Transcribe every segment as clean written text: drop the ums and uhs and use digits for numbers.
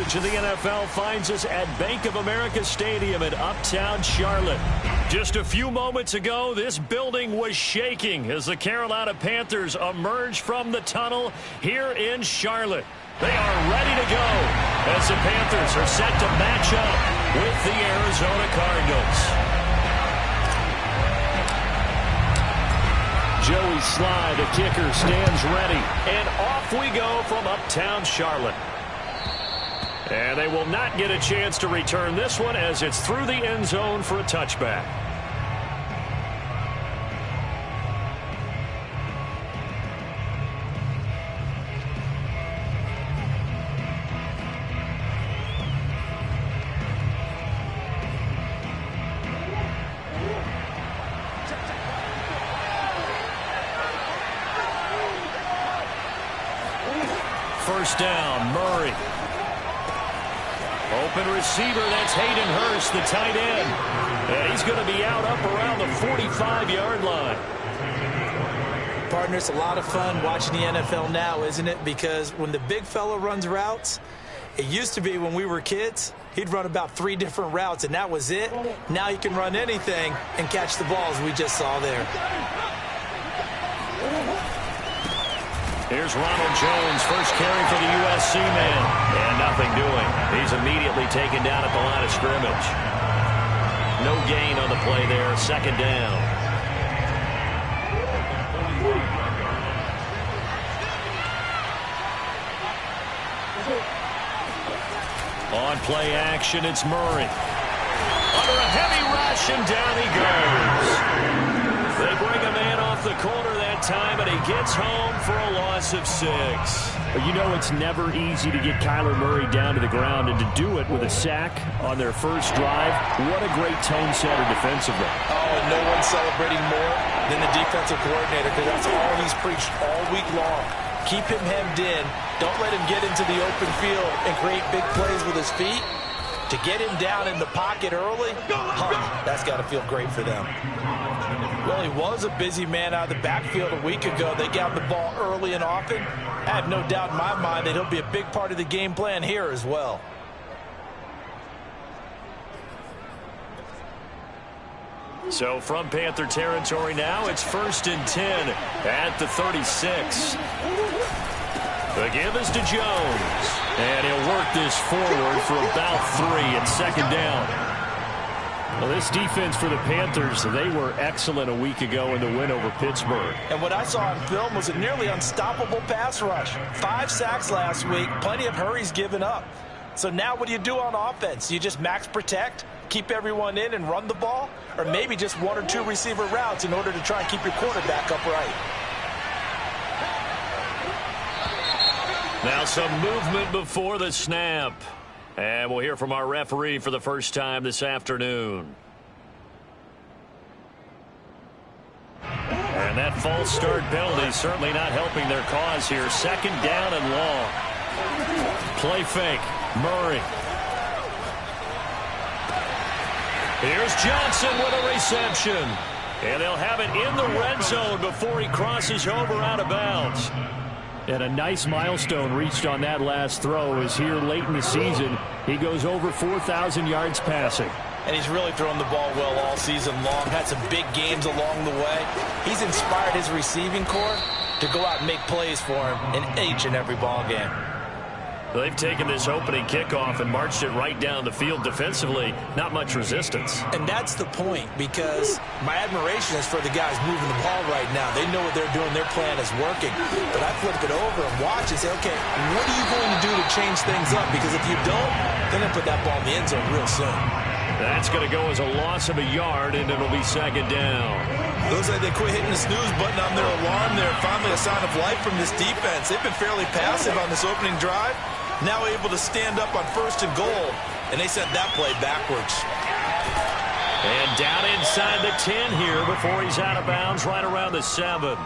coverage of the NFL finds us at Bank of America Stadium in Uptown Charlotte. Just a few moments ago, this building was shaking as the Carolina Panthers emerged from the tunnel here in Charlotte. They are ready to go as the Panthers are set to match up with the Arizona Cardinals. Joey Sly, the kicker, stands ready. And off we go from Uptown Charlotte. And they will not get a chance to return this one as it's through the end zone for a touchback. First down, Murray. Open receiver, that's Hayden Hurst, the tight end. And he's going to be out up around the 45-yard line. Partner, it's a lot of fun watching the NFL now, isn't it? Because when the big fella runs routes, it used to be when we were kids, he'd run about 3 different routes, and that was it. Now he can run anything and catch the balls we just saw there. Here's Ronald Jones, first carry for the USC man. And nothing doing. He's immediately taken down at the line of scrimmage. No gain on the play there, second down. On play action, it's Murray. Under a heavy rush, and down he goes. They bring a man off the corner that time, and he gets home for a loss of 6. You know it's never easy to get Kyler Murray down to the ground, and to do it with a sack on their first drive, what a great tone setter defensively. Oh, and no one's celebrating more than the defensive coordinator, because that's all he's preached all week long. Keep him hemmed in. Don't let him get into the open field and create big plays with his feet. To get him down in the pocket early, that's got to feel great for them. Well, he was a busy man out of the backfield a week ago. They got the ball early and often. I have no doubt in my mind that he'll be a big part of the game plan here as well. So from Panther territory now, it's 1st and 10 at the 36. The give is to Jones. And he'll work this forward for about 3 at second down. Well, this defense for the Panthers, they were excellent a week ago in the win over Pittsburgh. And what I saw on film was a nearly unstoppable pass rush. 5 sacks last week, plenty of hurries given up. So now what do you do on offense? You just max protect, keep everyone in and run the ball? Or maybe just 1 or 2 receiver routes in order to try and keep your quarterback upright? Now some movement before the snap. And we'll hear from our referee for the first time this afternoon. And that false start penalty certainly not helping their cause here. Second down and long. Play fake. Murray. Here's Johnson with a reception. And they'll have it in the red zone before he crosses over out of bounds. And a nice milestone reached on that last throw as here late in the season, he goes over 4,000 yards passing. And he's really thrown the ball well all season long. Had some big games along the way. He's inspired his receiving corps to go out and make plays for him in each and every ball game. They've taken this opening kickoff and marched it right down the field defensively. Not much resistance. And that's the point, because my admiration is for the guys moving the ball right now. They know what they're doing. Their plan is working. But I flip it over and watch and say, okay, what are you going to do to change things up? Because if you don't, they're going to put that ball in the end zone real soon. That's going to go as a loss of a yard, and it'll be second down. Looks like they quit hitting the snooze button on their alarm there. Finally a sign of life from this defense. They've been fairly passive on this opening drive. Now able to stand up on 1st and goal, and they sent that play backwards. And down inside the 10 here before he's out of bounds right around the 7.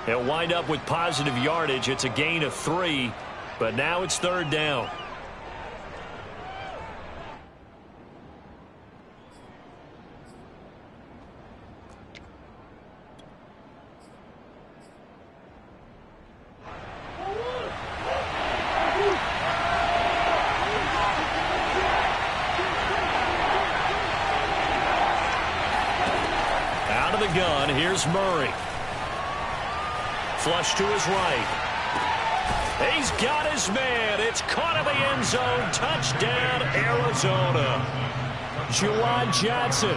He'll wind up with positive yardage. It's a gain of 3, but now it's third down. gun. Here's Murray. Flush to his right. He's got his man. It's caught in the end zone. Touchdown, Arizona. Juwan Johnson,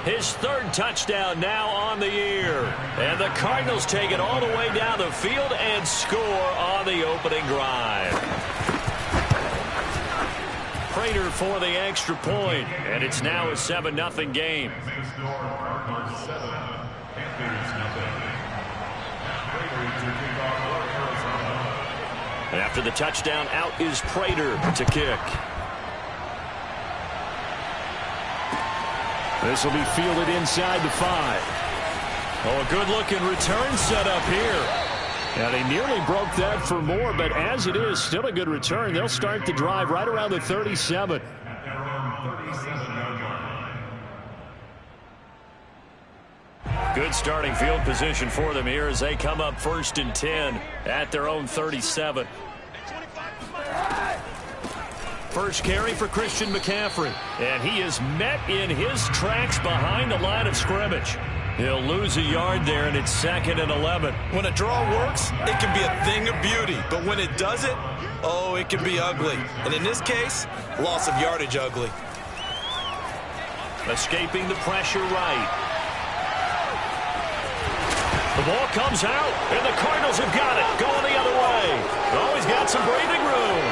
his third touchdown now on the year. And the Cardinals take it all the way down the field and score on the opening drive. Prater for the extra point, and it's now a 7-0 game. After the touchdown, out is Prater to kick. This will be fielded inside the 5. Oh, a good-looking return set up here. And he nearly broke that for more, but as it is, still a good return. They'll start the drive right around the 37. Good starting field position for them here as they come up 1st and 10 at their own 37. First carry for Christian McCaffrey, and he is met in his tracks behind the line of scrimmage. He'll lose a yard there, and it's 2nd and 11. When a draw works, it can be a thing of beauty, but when it doesn't, oh, it can be ugly. And in this case, loss of yardage ugly. Escaping the pressure right. The ball comes out, and the Cardinals have got it. Going the other way. Oh, he's got some breathing room.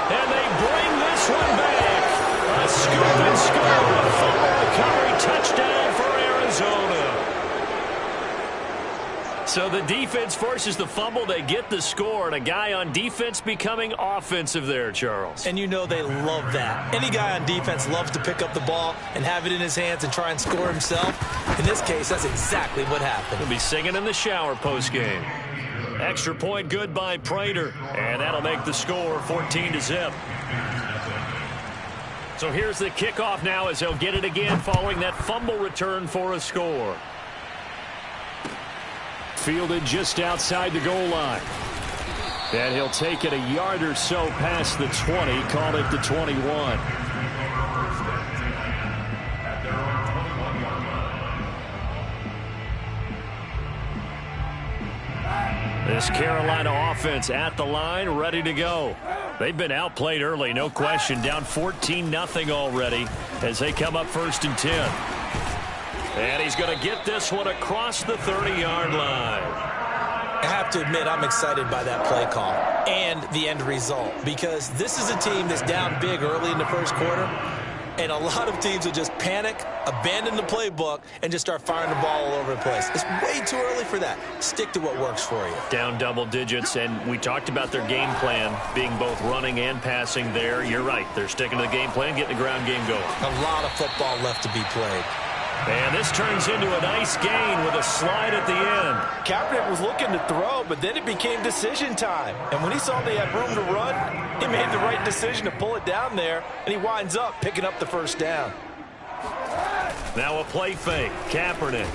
And they bring this one back. A scoop and score. Fumble recovery touchdown for Arizona. So the defense forces the fumble. They get the score. And a guy on defense becoming offensive there, Charles. And you know they love that. Any guy on defense loves to pick up the ball and have it in his hands and try and score himself. In this case, that's exactly what happened. He'll be singing in the shower postgame. Extra point good by Prater. And that'll make the score 14-0. So here's the kickoff now as they'll get it again following that fumble return for a score. Fielded just outside the goal line. And he'll take it a yard or so past the 20, call it the 21. This Carolina offense at the line, ready to go. They've been outplayed early, no question. Down 14-0 already as they come up 1st and 10. And he's going to get this one across the 30-yard line. I have to admit, I'm excited by that play call and the end result because this is a team that's down big early in the first quarter, and a lot of teams will just panic, abandon the playbook, and just start firing the ball all over the place. It's way too early for that. Stick to what works for you. Down double digits, and we talked about their game plan being both running and passing there. You're right. They're sticking to the game plan, getting the ground game going. A lot of football left to be played. And this turns into a nice gain with a slide at the end. Kaepernick was looking to throw, but then it became decision time. And when he saw they had room to run, he made the right decision to pull it down there, and he winds up picking up the first down. Now a play fake. Kaepernick.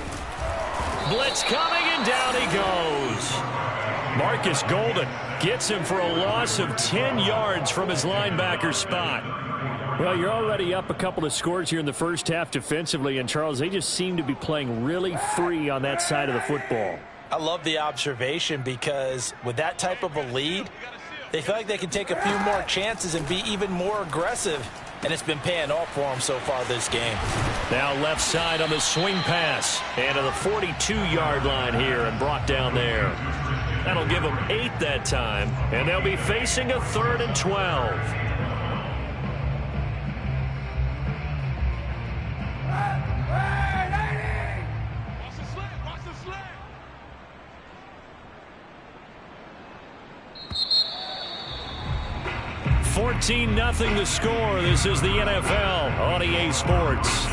Blitz coming, and down he goes. Marcus Golden gets him for a loss of 10 yards from his linebacker spot. Well, you're already up a couple of scores here in the first half defensively, and Charles, they just seem to be playing really free on that side of the football. I love the observation because with that type of a lead, they feel like they can take a few more chances and be even more aggressive, and it's been paying off for them so far this game. Now left side on the swing pass, and to the 42-yard line here and brought down there. That'll give them 8 that time, and they'll be facing a 3rd and 12. 14-0 the score. This is the NFL on EA Sports.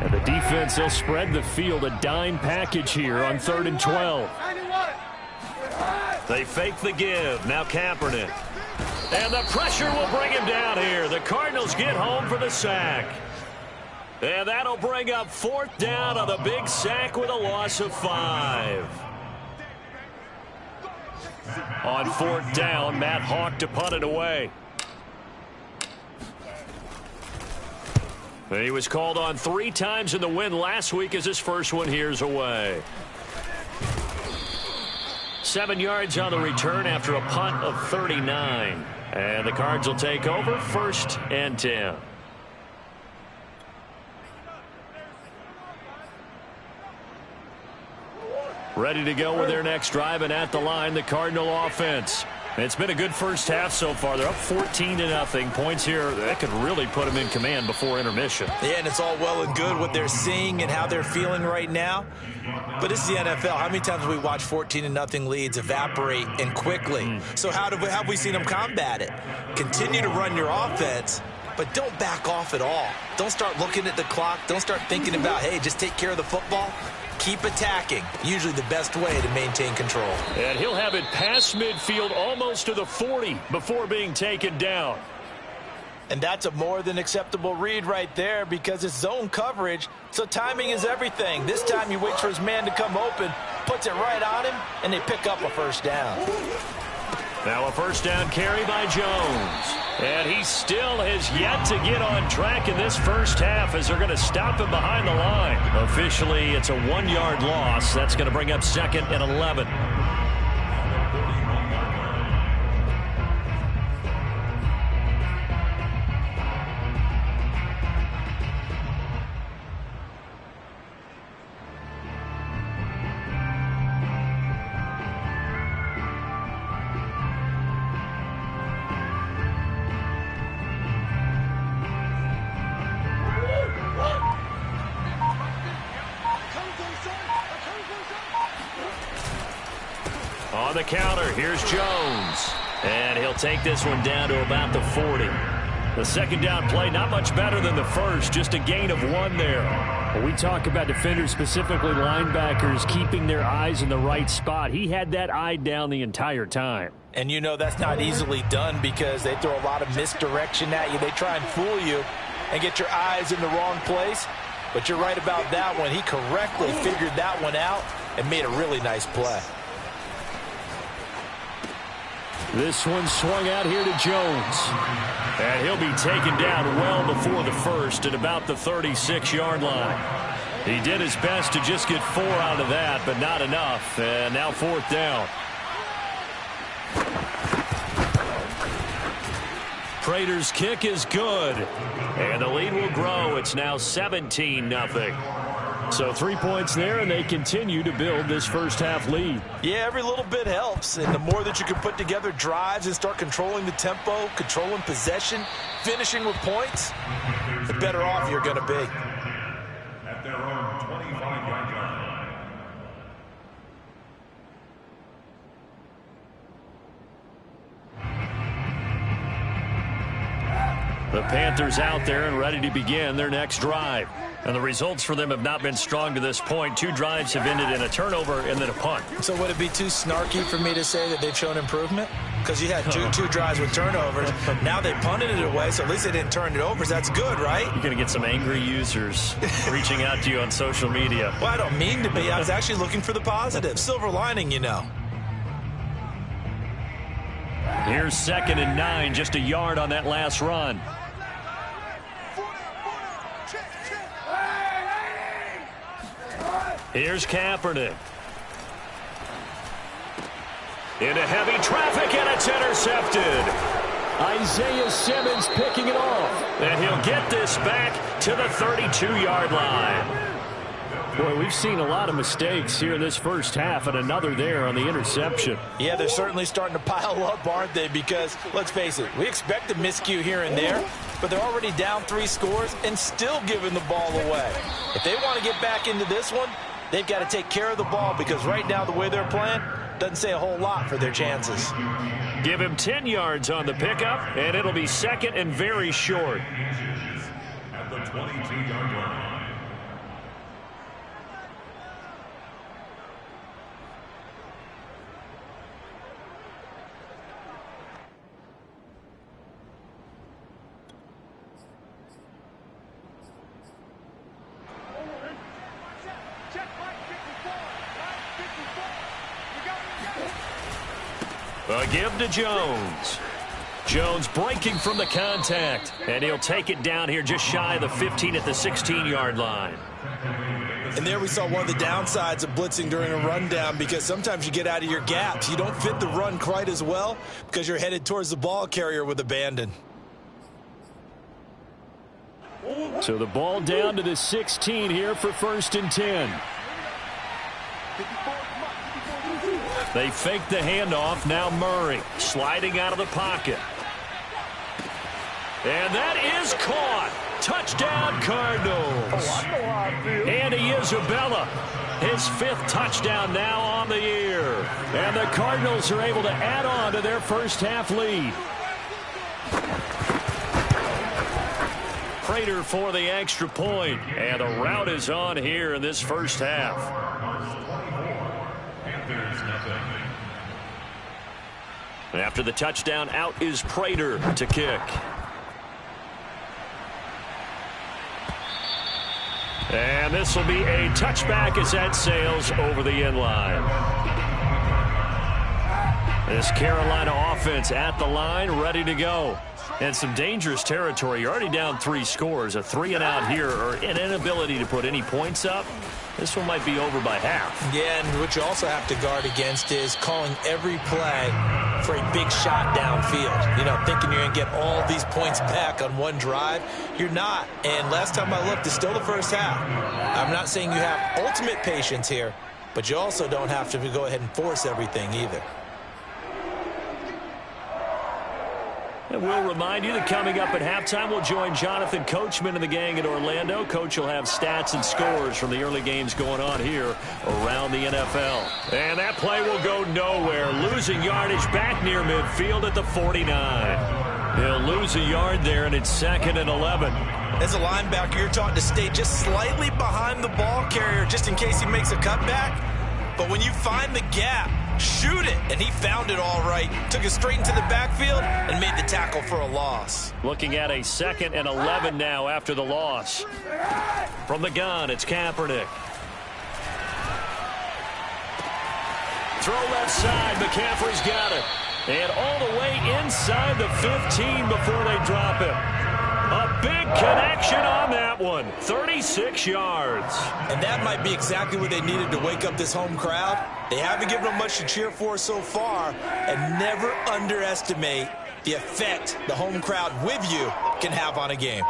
And the defense, they'll spread the field, a dime package here on 3rd and 12. They fake the give. Now Kaepernick. And the pressure will bring him down here. The Cardinals get home for the sack. And that'll bring up 4th down on the big sack with a loss of 5. On 4th down, Matt Hawk to punt it away. He was called on 3 times in the win last week as his first one here's away. 7 yards on the return after a punt of 39. And the Cards will take over 1st and 10. Ready to go with their next drive, and at the line, the Cardinal offense. It's been a good first half so far. They're up 14-0. Points here that could really put them in command before intermission. Yeah, and it's all well and good what they're seeing and how they're feeling right now. But it's the NFL. How many times have we watched 14-0 leads evaporate and quickly? So how have we seen them combat it? Continue to run your offense, but don't back off at all. Don't start looking at the clock. Don't start thinking about, hey, just take care of the football. Keep attacking. Usually the best way to maintain control. And he'll have it past midfield almost to the 40 before being taken down. And that's a more than acceptable read right there because it's zone coverage, so timing is everything. This time you wait for his man to come open, puts it right on him, and they pick up a 1st down. Now a 1st down carry by Jones. And he still has yet to get on track in this first half as they're going to stop him behind the line. Officially, it's a 1-yard loss. That's going to bring up 2nd and 11. On the counter, here's Jones. And he'll take this one down to about the 40. The 2nd down play, not much better than the first, just a gain of 1 there. When we talk about defenders, specifically linebackers, keeping their eyes in the right spot, he had that eye down the entire time. And you know that's not easily done because they throw a lot of misdirection at you. They try and fool you and get your eyes in the wrong place. But you're right about that one. He correctly figured that one out and made a really nice play. This one swung out here to Jones. And he'll be taken down well before the first at about the 36-yard line. He did his best to just get 4 out of that, but not enough. And now 4th down. Prater's kick is good. And the lead will grow. It's now 17-0. So 3 points there, and they continue to build this first half lead. Yeah, every little bit helps. And the more that you can put together drives and start controlling the tempo, controlling possession, finishing with points, the better off you're going to be. At their own 25-yard line. The Panthers out there and ready to begin their next drive. And the results for them have not been strong to this point. 2 drives have ended in a turnover and then a punt. So would it be too snarky for me to say that they've shown improvement? Because you had two drives with turnovers. Now they punted it away, so at least they didn't turn it over. So that's good, right? You're going to get some angry users reaching out to you on social media. Well, I don't mean to be. I was actually looking for the positive. Silver lining, you know. Here's 2nd and 9, just a yard on that last run. Here's Kaepernick. Into heavy traffic, and it's intercepted. Isaiah Simmons picking it off. And he'll get this back to the 32-yard line. Boy, we've seen a lot of mistakes here in this first half, and another there on the interception. Yeah, they're certainly starting to pile up, aren't they? Because, let's face it, we expect a miscue here and there, but they're already down 3 scores and still giving the ball away. If they want to get back into this one, they've got to take care of the ball because right now the way they're playing doesn't say a whole lot for their chances. Give him 10 yards on the pickup, and it'll be 2nd and very short. At the 22-yard line. A give to Jones. Jones breaking from the contact, and he'll take it down here just shy of the 15 at the 16-yard line. And there we saw one of the downsides of blitzing during a rundown, because sometimes you get out of your gaps. You don't fit the run quite as well because you're headed towards the ball carrier with abandon. So the ball down to the 16 here for 1st and 10. They fake the handoff. Now Murray sliding out of the pocket. And that is caught. Touchdown, Cardinals. Andy Isabella, his 5th touchdown now on the year. And the Cardinals are able to add on to their first half lead. Prater for the extra point. And the route is on here in this first half. After the touchdown, out is Prater to kick. And this will be a touchback as that sails over the end line. This Carolina offense at the line, ready to go. And some dangerous territory. You're already down 3 scores. A 3-and-out here, or an inability to put any points up. This one might be over by half. Yeah, and what you also have to guard against is calling every play for a big shot downfield. You know, thinking you're going to get all these points back on one drive. You're not. And last time I looked, it's still the first half. I'm not saying you have ultimate patience here, but you also don't have to go ahead and force everything either. And we'll remind you that coming up at halftime, we'll join Jonathan Coachman and the gang in Orlando. Coach will have stats and scores from the early games going on here around the NFL. And that play will go nowhere. Losing yardage back near midfield at the 49. He'll lose a yard there, and it's 2nd and 11. As a linebacker, you're taught to stay just slightly behind the ball carrier just in case he makes a cutback. But when you find the gap, shoot it, and he found it all right. Took it straight into the backfield and made the tackle for a loss. Looking at a 2nd and 11 now after the loss. From the gun, it's Kaepernick. Throw left side, McCaffrey's got it. And all the way inside the 15 before they drop him. A big connection on that one. 36 yards. And that might be exactly what they needed to wake up this home crowd. They haven't given them much to cheer for so far. And never underestimate the effect the home crowd with you can have on a game.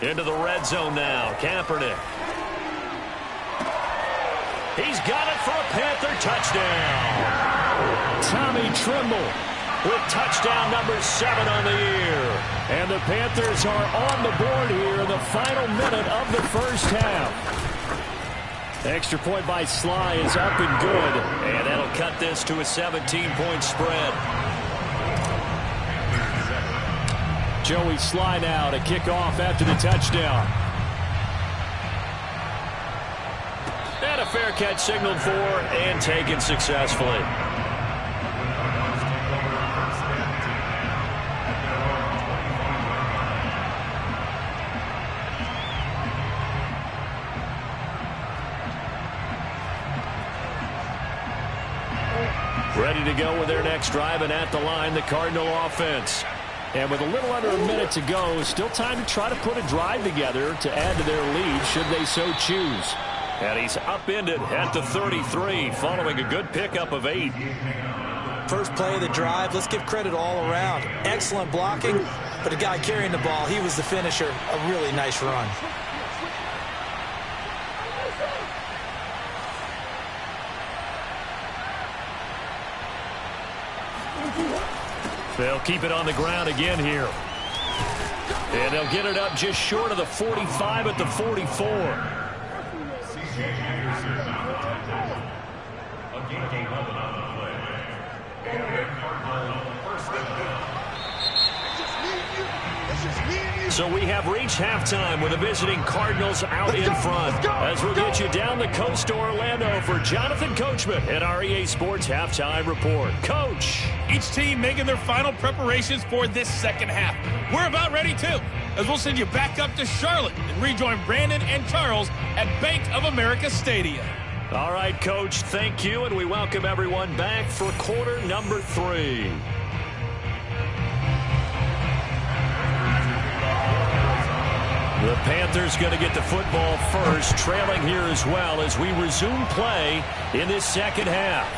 Into the red zone now. Kaepernick. He's got it for a Panther touchdown. Tommy Tremble with touchdown number 7 on the year. And the Panthers are on the board here in the final minute of the first half. Extra point by Sly is up and good. And that'll cut this to a 17-point spread. Joey Sly now to kick off after the touchdown. And a fair catch signaled for and taken successfully. Ready to go with their next drive, and at the line, the Cardinal offense. And with a little under a minute to go, still time to try to put a drive together to add to their lead should they so choose. And he's upended at the 33 following a good pickup of 8. First play of the drive, let's give credit all around. Excellent blocking, but the guy carrying the ball, he was the finisher. A really nice run. They'll keep it on the ground again here. And they'll get it up just short of the 45 at the 44. So we have reached halftime with the visiting Cardinals out in front. As we'll get you down the coast to Orlando for Jonathan Coachman at our EA Sports Halftime Report. Coach. Each team making their final preparations for this second half. We're about ready too, as we'll send you back up to Charlotte and rejoin Brandon and Charles at Bank of America Stadium. All right, Coach, thank you, and we welcome everyone back for quarter number 3. The Panthers going to get the football first, trailing here as well as we resume play in this second half.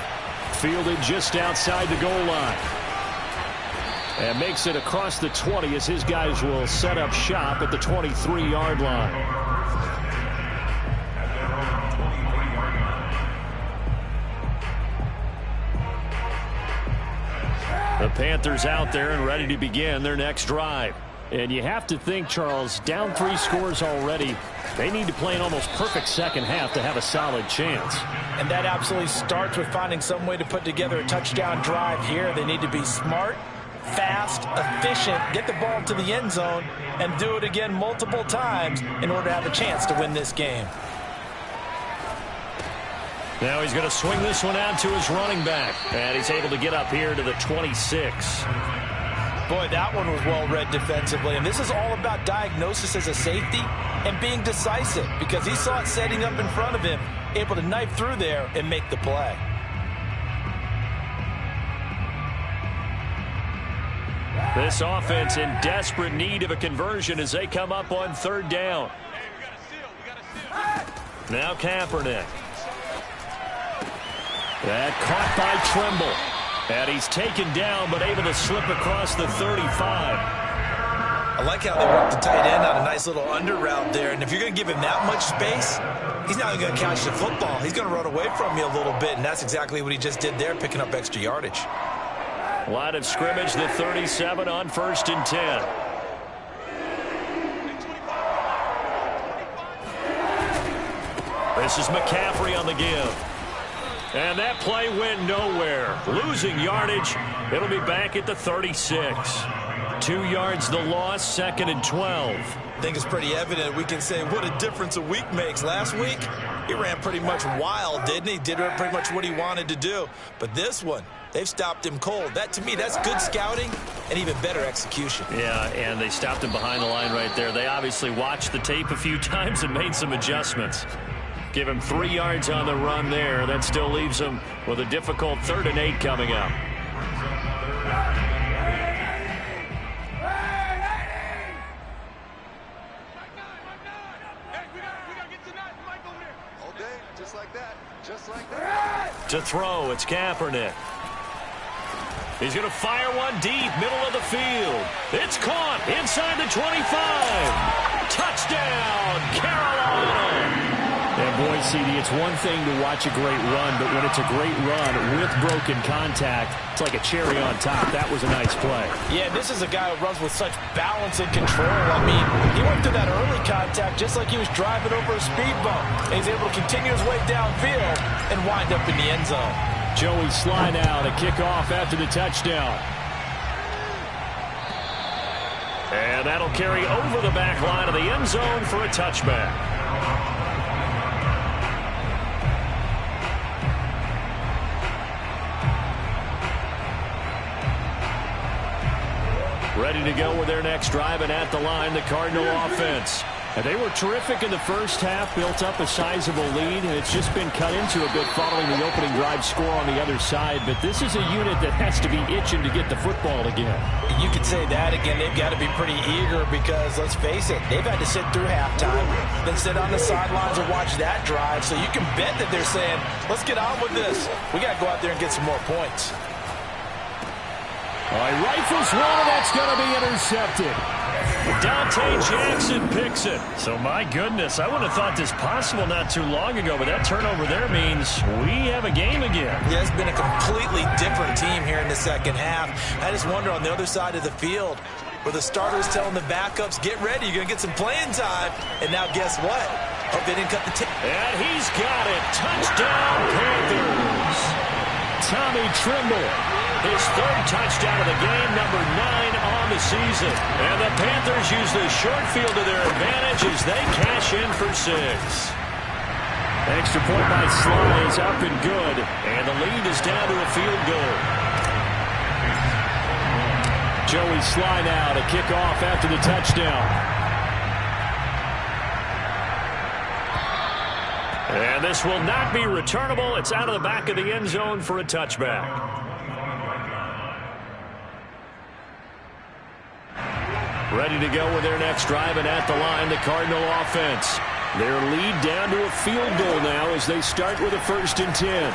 Fielded just outside the goal line. And makes it across the 20 as his guys will set up shop at the 23-yard line. The Panthers out there and ready to begin their next drive. And you have to think, Charles, down 3 scores already. They need to play an almost perfect second half to have a solid chance. And that absolutely starts with finding some way to put together a touchdown drive here. They need to be smart, fast, efficient, get the ball to the end zone, and do it again multiple times in order to have a chance to win this game. Now he's going to swing this one out to his running back. And he's able to get up here to the 26. Boy, that one was well read defensively. And this is all about diagnosis as a safety and being decisive, because he saw it setting up in front of him, able to knife through there and make the play. This offense in desperate need of a conversion as they come up on 3rd down. Now Kaepernick. That caught by Trimble. And he's taken down, but able to slip across the 35. I like how they work the tight end on a nice little under route there. And if you're going to give him that much space, he's not going to catch the football. He's going to run away from you a little bit, and that's exactly what he just did there, picking up extra yardage. Line of scrimmage, the 37 on 1st and 10. This is McCaffrey on the give. And that play went nowhere. Losing yardage. It'll be back at the 36. 2 yards the loss, 2nd and 12. I think it's pretty evident. We can say what a difference a week makes. Last week, he ran pretty much wild, didn't he? Did pretty much what he wanted to do. But this one, they've stopped him cold. That, to me, that's good scouting and even better execution. Yeah, and they stopped him behind the line right there. They obviously watched the tape a few times and made some adjustments. Give him 3 yards on the run there. That still leaves him with a difficult 3rd and 8 coming up. To throw, it's Kaepernick. He's going to fire one deep, middle of the field. It's caught inside the 25. Touchdown, Carolina. And boy, CD, it's one thing to watch a great run, but when it's a great run with broken contact, it's like a cherry on top. That was a nice play. Yeah, this is a guy who runs with such balance and control. I mean, he went through that early contact just like he was driving over a speed bump. And he's able to continue his way downfield and wind up in the end zone. Joey Sly now to kick off after the touchdown. And that'll carry over the back line of the end zone for a touchback. Ready to go with their next drive, and at the line, the Cardinal offense. And they were terrific in the first half, built up a sizable lead, and it's just been cut into a bit following the opening drive score on the other side. But this is a unit that has to be itching to get the football again. You could say that again. They've got to be pretty eager because, let's face it, they've had to sit through halftime, then sit on the sidelines and watch that drive. So you can bet that they're saying, let's get on with this. We got to go out there and get some more points. All right, rifles one, that's going to be intercepted. Dante Jackson picks it. So, my goodness, I wouldn't have thought this possible not too long ago, but that turnover there means we have a game again. Yeah, it's been a completely different team here in the second half. I just wonder on the other side of the field where the starters telling the backups, get ready, you're going to get some playing time. And now guess what? Hope they didn't cut the tape. And he's got it. Touchdown, Panthers. Tommy Trimble. His 3rd touchdown of the game, number 9 on the season. And the Panthers use the short field to their advantage as they cash in for 6. Extra point by Sly is up and good. And the lead is down to a field goal. Joey Sly now to kick off after the touchdown. And this will not be returnable. It's out of the back of the end zone for a touchback. Ready to go with their next drive, and at the line, the Cardinal offense. Their lead down to a field goal now as they start with a 1st and 10.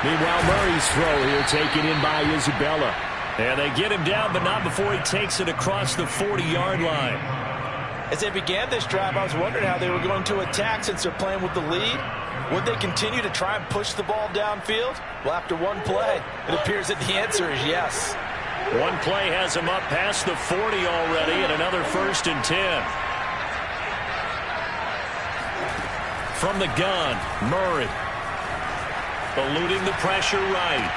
Meanwhile, Murray's throw here taken in by Isabella. And they get him down, but not before he takes it across the 40-yard line. As they began this drive, I was wondering how they were going to attack since they're playing with the lead. Would they continue to try and push the ball downfield? Well, after one play, it appears that the answer is yes. One play has him up past the 40 already, and another 1st and 10. From the gun, Murray. Eluding the pressure right.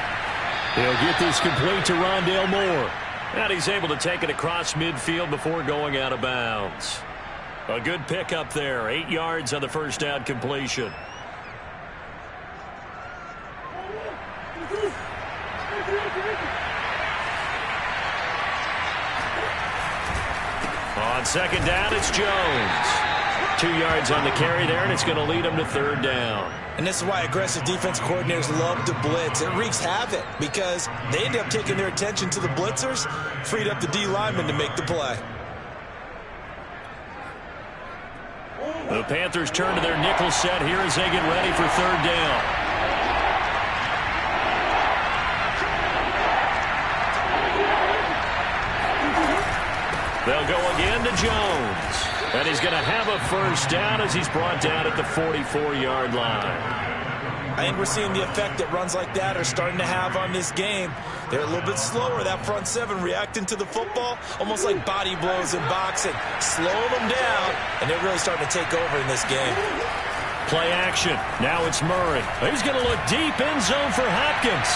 He'll get this complete to Rondale Moore. And he's able to take it across midfield before going out of bounds. A good pickup there. 8 yards on the first down completion. On second down, it's Jones. 2 yards on the carry there, and it's going to lead him to 3rd down. And this is why aggressive defense coordinators love to blitz. It wreaks havoc because they end up taking their attention to the blitzers, freed up the D lineman to make the play. The Panthers turn to their nickel set here as they get ready for 3rd down. They'll go again to Jones. And he's going to have a 1st down as he's brought down at the 44-yard line. I think we're seeing the effect that runs like that are starting to have on this game. They're a little bit slower, that front 7 reacting to the football, almost like body blows in boxing, slowing them down, and they're really starting to take over in this game. Play action. Now it's Murray. He's going to look deep end zone for Hopkins.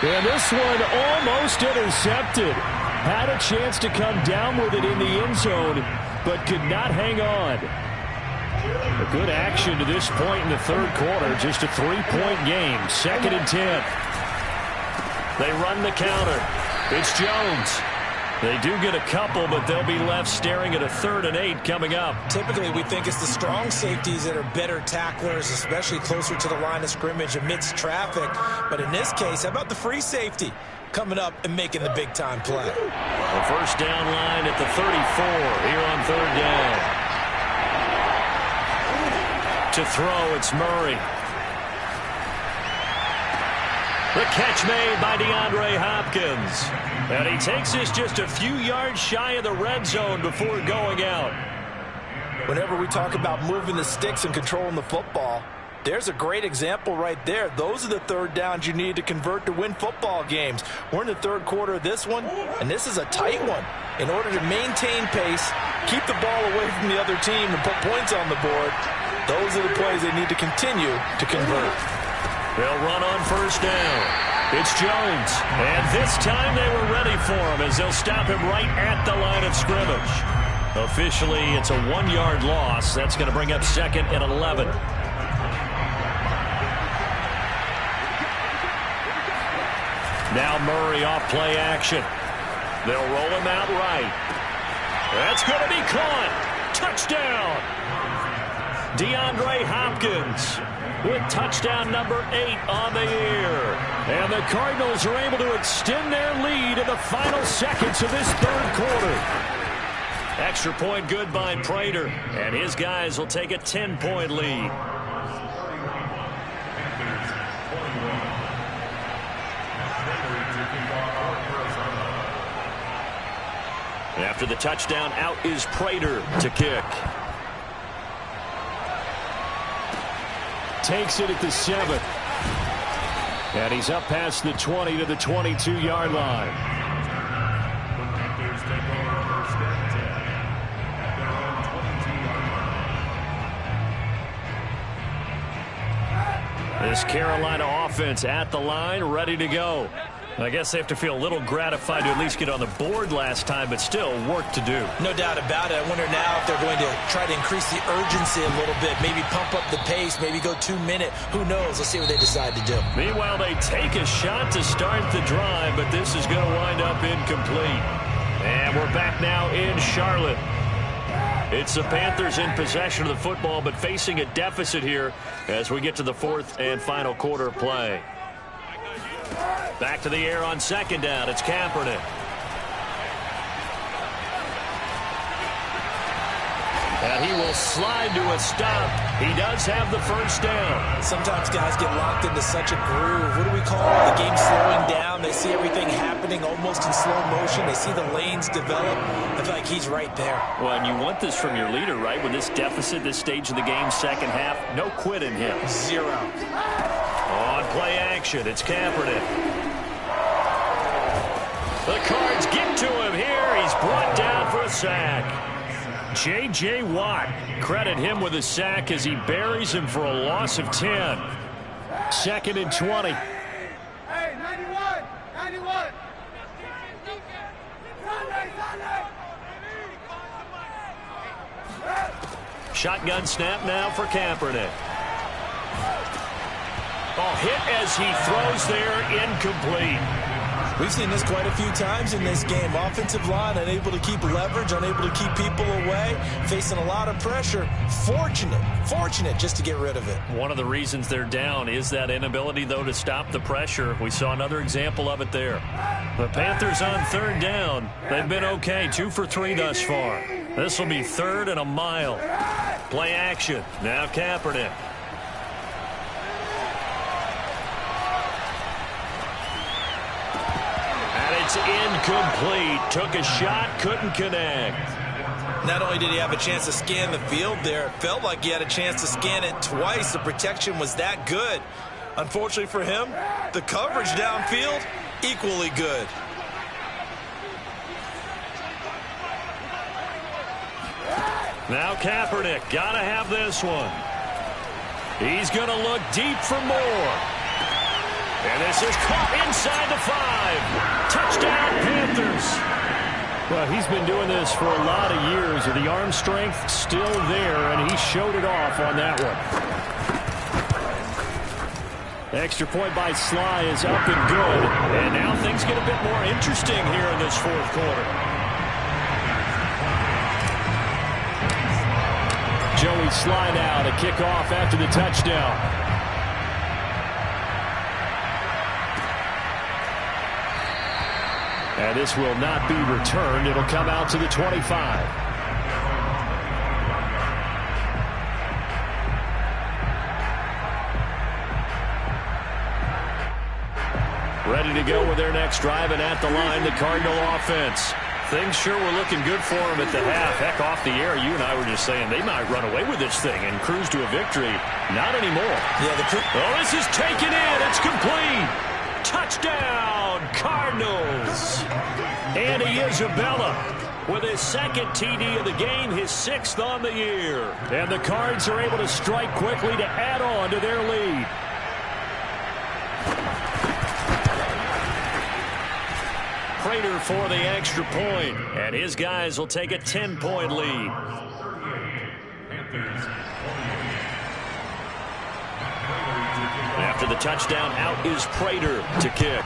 And this one almost intercepted. Had a chance to come down with it in the end zone, but could not hang on. A good action to this point in the 3rd quarter. Just a 3-point game. 2nd and 10. They run the counter. It's Jones. They do get a couple, but they'll be left staring at a 3rd and 8 coming up. Typically, we think it's the strong safeties that are better tacklers, especially closer to the line of scrimmage amidst traffic. But in this case, how about the free safety coming up and making the big-time play? The 1st down line at the 34 here on 3rd down. To throw, it's Murray. The catch made by DeAndre Hopkins. And he takes this just a few yards shy of the red zone before going out. Whenever we talk about moving the sticks and controlling the football, there's a great example right there. Those are the 3rd downs you need to convert to win football games. We're in the 3rd quarter of this one, and this is a tight one. In order to maintain pace, keep the ball away from the other team, and put points on the board, those are the plays they need to continue to convert. They'll run on 1st down. It's Jones. And this time they were ready for him as they'll stop him right at the line of scrimmage. Officially, it's a 1-yard loss. That's going to bring up 2nd and 11. Now Murray off play action. They'll roll him out right. That's going to be caught. Touchdown. DeAndre Hopkins with touchdown number 8 on the year. And the Cardinals are able to extend their lead in the final seconds of this 3rd quarter. Extra point good by Prater. And his guys will take a 10-point lead. After the touchdown, out is Prater to kick. Takes it at the 7. And he's up past the 20 to the 22-yard line. This Carolina offense at the line, ready to go. I guess they have to feel a little gratified to at least get on the board last time, but still work to do. No doubt about it. I wonder now if they're going to try to increase the urgency a little bit, maybe pump up the pace, maybe go 2-minute. Who knows? Let's see what they decide to do. Meanwhile, they take a shot to start the drive, but this is going to wind up incomplete. And we're back now in Charlotte. It's the Panthers in possession of the football, but facing a deficit here as we get to the fourth and final quarter of play. Back to the air on second down. It's Kaepernick. And he will slide to a stop. He does have the first down. Sometimes guys get locked into such a groove. What do we call it? The game slowing down. They see everything happening almost in slow motion. They see the lanes develop. I feel like he's right there. Well, and you want this from your leader, right? With this deficit, this stage of the game, second half, no quit in him. Zero. On play action, it's Kaepernick. The Cards get to him here. He's brought down for a sack. J.J. Watt, credit him with a sack as he buries him for a loss of 10. Second and 20. Hey, 91! 91! Shotgun snap now for Kaepernick. Oh, hit as he throws there, incomplete. We've seen this quite a few times in this game. Offensive line unable to keep leverage, unable to keep people away, facing a lot of pressure. Fortunate just to get rid of it. One of the reasons they're down is that inability, though, to stop the pressure. We saw another example of it there. The Panthers on third down. They've been okay, 2 for 3 thus far. This will be third and a mile. Play action. Now Kaepernick. It's incomplete. Took a shot, couldn't connect. Not only did he have a chance to scan the field there, it felt like he had a chance to scan it twice. The protection was that good. Unfortunately for him, the coverage downfield, equally good. Now Kaepernick, gotta have this one. He's gonna look deep for more. And this is caught inside the 5. Touchdown, Panthers. Well, he's been doing this for a lot of years, and the arm strength still there, and he showed it off on that one. Extra point by Sly is up and good. And now things get a bit more interesting here in this fourth quarter. Joey Sly now to kick off after the touchdown. And this will not be returned. It'll come out to the 25. Ready to go with their next drive, and at the line, the Cardinal offense. Things sure were looking good for them at the half. Heck, off the air, you and I were just saying they might run away with this thing and cruise to a victory. Not anymore. Yeah, this is taken in. It's complete. Touchdown, Cardinals. And Isabella with his second TD of the game, his 6th on the year. And the Cards are able to strike quickly to add on to their lead. Prater for the extra point, and his guys will take a 10-point lead. After the touchdown, out is Prater to kick.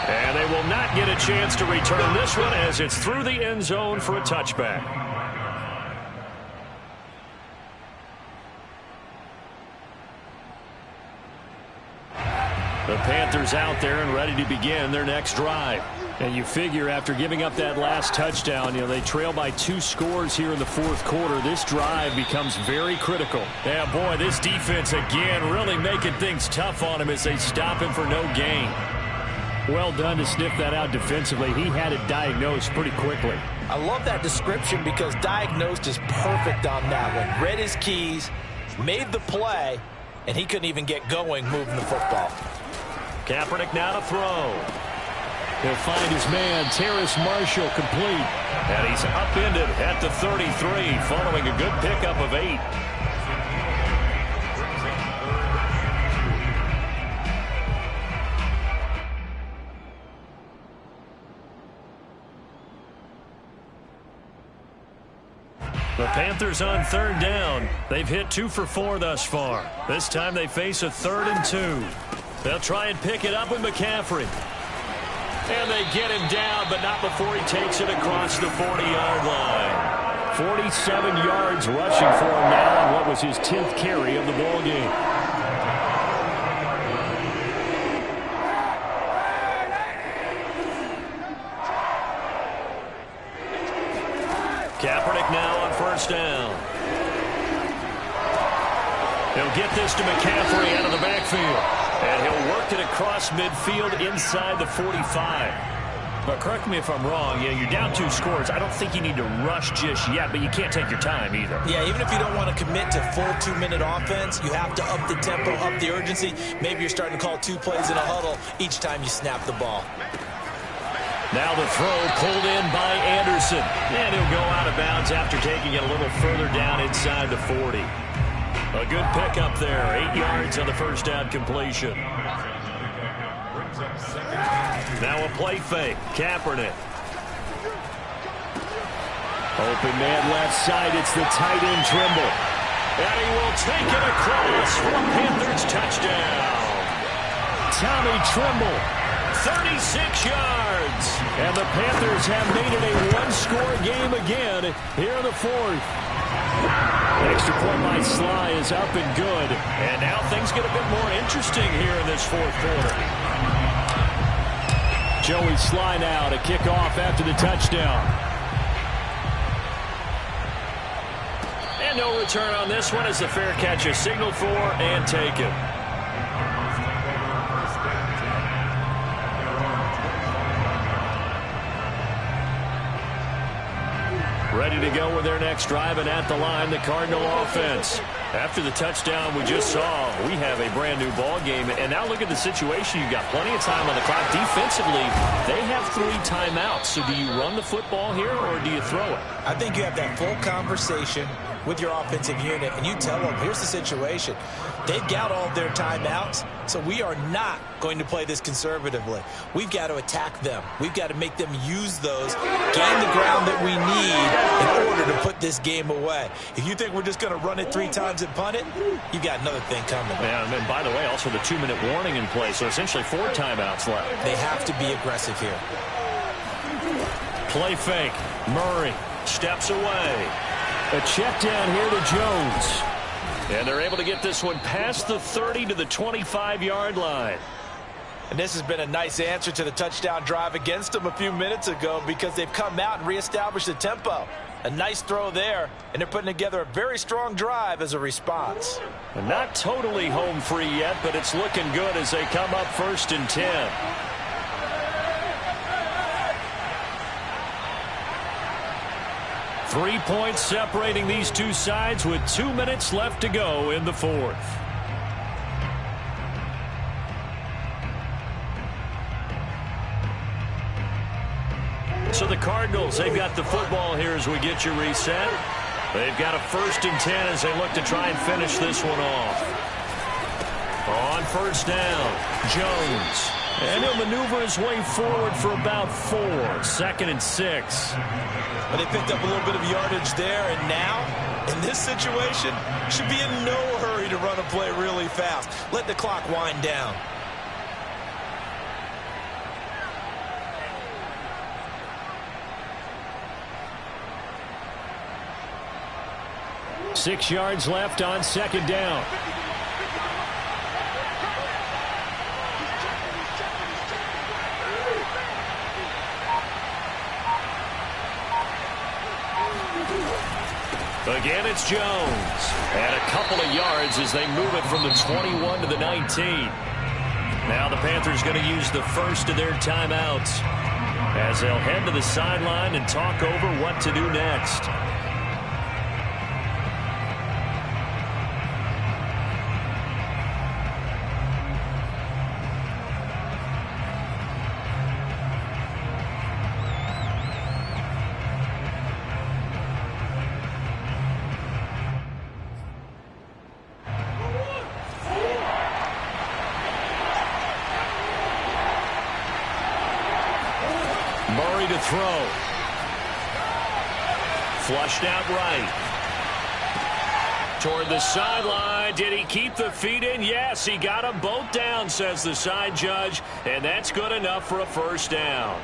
And they will not get a chance to return this one as it's through the end zone for a touchback. The Panthers out there and ready to begin their next drive. And you figure after giving up that last touchdown, they trail by 2 scores here in the fourth quarter. This drive becomes very critical. Yeah, boy, this defense again really making things tough on him as they stop him for no gain. Well done to sniff that out defensively. He had it diagnosed pretty quickly. I love that description because diagnosed is perfect on that one. Read his keys, made the play, and he couldn't even get going moving the football. Kaepernick now to throw. He'll find his man, Terrace Marshall, complete. And he's upended at the 33, following a good pickup of 8. The Panthers on third down. They've hit 2 for 4 thus far. This time they face a 3rd and 2. They'll try and pick it up with McCaffrey. And they get him down, but not before he takes it across the 40-yard line. 47 yards rushing for him now on what was his 10th carry of the ball game. Kaepernick now on first down. He'll get this to McCaffrey out of the backfield. And he'll work it across midfield inside the 45. But correct me if I'm wrong, yeah, you're down 2 scores. I don't think you need to rush just yet, but you can't take your time either. Yeah, even if you don't want to commit to full 2-minute offense, you have to up the tempo, up the urgency. Maybe you're starting to call 2 plays in a huddle each time you snap the ball. Now the throw pulled in by Anderson. And he'll go out of bounds after taking it a little further down inside the 40. A good pickup there. 8 yards on the first down completion. Now a play fake. Kaepernick. Open man left side. It's the tight end Trimble. And he will take it across for a Panthers touchdown. Tommy Trimble, 36 yards. And the Panthers have made it a 1-score game again here in the 4th. Extra point by Sly is up and good. And now things get a bit more interesting here in this 4th quarter. Joey Sly now to kick off after the touchdown. And no return on this one as the fair catch is signaled for and taken. Ready to go with their next drive, and at the line, the Cardinal offense. After the touchdown we just saw, we have a brand new ball game. And now look at the situation. You've got plenty of time on the clock. Defensively, they have 3 timeouts. So do you run the football here or do you throw it? I think you have that full conversation with your offensive unit, and you tell them, here's the situation. They've got all of their timeouts, so we are not going to play this conservatively. We've got to attack them. We've got to make them use those, gain the ground that we need in order to put this game away. If you think we're just going to run it 3 times and punt it, you got another thing coming. Yeah, and by the way, also the 2-minute warning in play, so essentially 4 timeouts left. They have to be aggressive here. Play fake. Murray steps away. A check down here to Jones. And they're able to get this one past the 30 to the 25-yard line. And this has been a nice answer to the touchdown drive against them a few minutes ago because they've come out and reestablished the tempo. A nice throw there, and they're putting together a very strong drive as a response. And not totally home free yet, but it's looking good as they come up 1st and 10. 3 points separating these two sides with 2 minutes left to go in the 4th. So the Cardinals, they've got the football here as we get you reset. They've got a 1st and 10 as they look to try and finish this one off. On first down, Jones. And he'll maneuver his way forward for about 4. 2nd and 6. But they picked up a little bit of yardage there, and now, in this situation, should be in no hurry to run a play really fast. Let the clock wind down. Six yards left on 2nd down. Again, it's Jones. And a couple of yards as they move it from the 21 to the 19. Now the Panthers going to use the first of their timeouts as they'll head to the sideline and talk over what to do next. Murray to throw. Flushed out right. Toward the sideline. Did he keep the feet in? Yes, he got them both down, says the side judge. And that's good enough for a first down.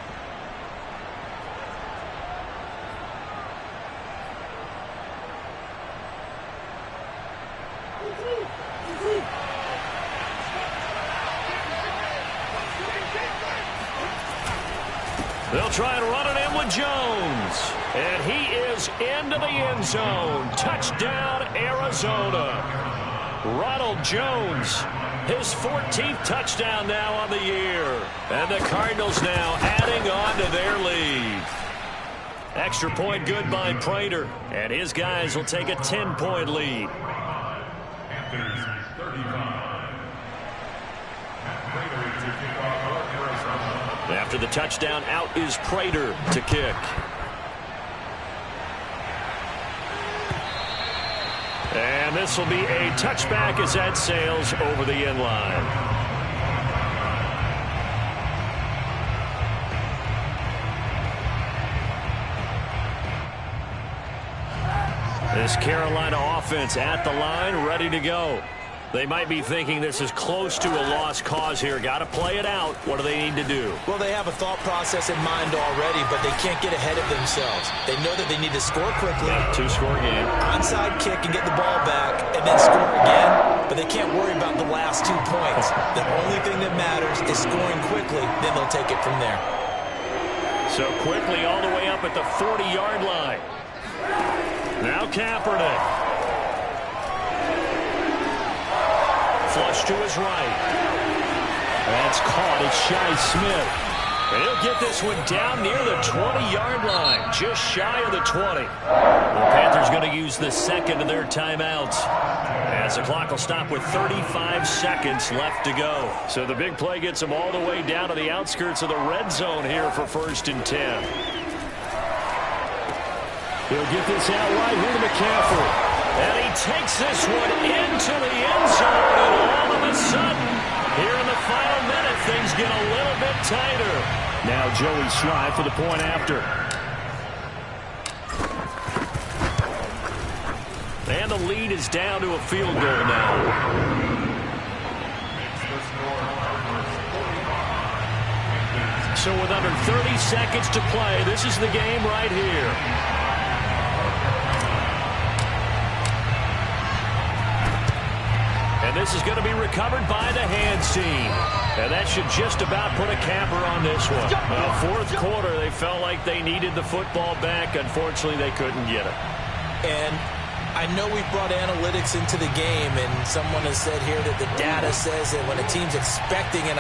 They'll try and run it in with Jones. And he is into the end zone. Touchdown, Arizona. Ronald Jones, his 14th touchdown now on the year. And the Cardinals now adding on to their lead. Extra point good by Prater. And his guys will take a 10-point lead. Panthers 35. Prater to kick off for Arizona. After the touchdown, out is Prater to kick. And this will be a touchback as that sails over the end line. This Carolina offense at the line, ready to go. They might be thinking this is close to a lost cause here. Got to play it out. What do they need to do? Well, they have a thought process in mind already, but they can't get ahead of themselves. They know that they need to score quickly. Two-score game. Onside kick and get the ball back and then score again, but they can't worry about the last 2 points. The only thing that matters is scoring quickly, then they'll take it from there. So quickly all the way up at the 40-yard line. Now Kaepernick. Flush to his right. That's caught. It's Shi Smith. And he'll get this one down near the 20-yard line. Just shy of the 20. The Panthers going to use the second of their timeouts. As the clock will stop with 35 seconds left to go. So the big play gets them all the way down to the outskirts of the red zone here for 1st and 10. He'll get this out right here to McCaffrey. And he takes this one into the end zone, and all of a sudden, here in the final minute, things get a little bit tighter. Now Joey Slye for the point after. And the lead is down to a field goal now. So with under 30 seconds to play, this is the game right here. And this is going to be recovered by the hands team. And that should just about put a capper on this one. Fourth quarter, they felt like they needed the football back. Unfortunately, they couldn't get it. And I know we've brought analytics into the game, and someone has said here that the data says that when a team's expecting an